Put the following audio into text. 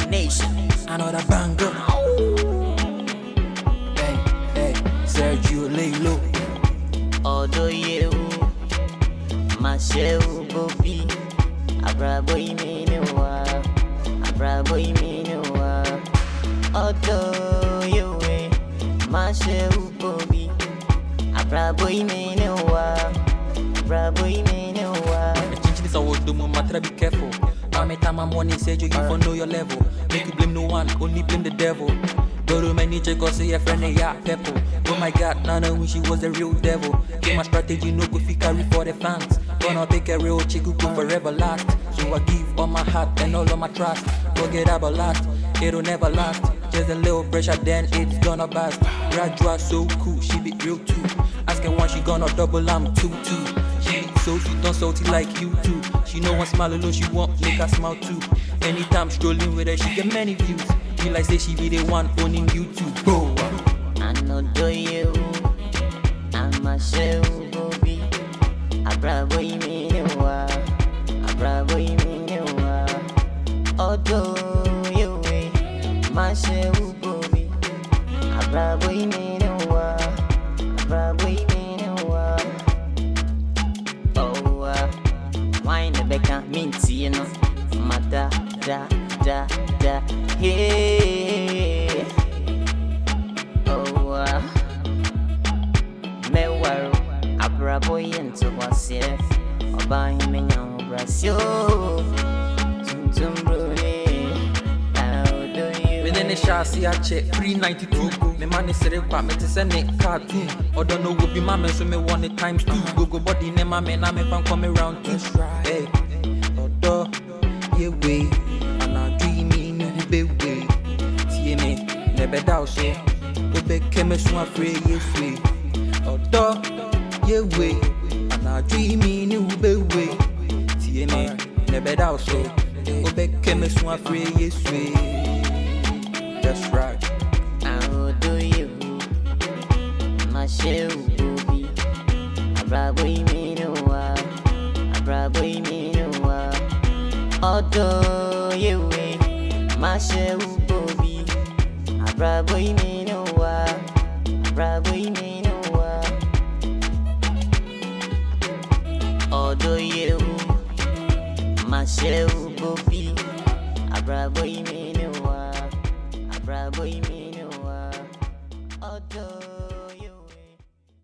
Nation. Another banger. Hey, Sergio Lelo. Although you, Marshall Bobby, Abraboy Minua, Abraboy Minua. Although you, Marshall Bobby, Abraboy Minua, Abraboy Minua. I would do matter, be careful. Now me time I'm warning, say you for know your level. Make you blame no one, only blame the devil. Go to my nature, cause say your friend yeah, pepper. Oh my god, Nana when she was a real devil. Get my strategy, no go fi carry for the fans. Gonna pick a real chick who go forever last. So I give all my heart and all of my trust. Forget about last, it'll never last. Just a little pressure, then it's gonna burst. Graduate so cool, she be real too. Asking one, she gonna double, I'm 2-2. So she don't salty like you too. She know one smile alone, she want make her smile too. Anytime strolling with her, she get many views. Feel like say she be the one owning YouTube. Bro, I know do you, I'm a show Bobby. Abraboy Minua, Abraboy Minua. Although you, my show Bobby. Abraboy Minua, Abraboy Minua. Wine the becca minty, you know. Mada, da, hey. Oh, Mewaro, Abraboy into what's here. Oba him in your Brazil. Tum how do you? within the chassis I check 392. Me man is a requirement, me to send it cartoon. Or don't know what be my man, so me want it times 2. Go body name my man, I'm if I'm coming round too. Hey, although you way, and I dream in you be way. See me, never doubt so. Obe keme so afraid you free. Although you way, and I dream in you be way. See me, never doubt so. Obe keme so afraid you free. That's right. How do you? My show Bobby. Abraboy Minua, Abraboy Minua. Although you, my show Bobby. Abraboy Minua, Abraboy Minua. Although you, my show Bobby. Abraboy Minua, Abraboy Minua.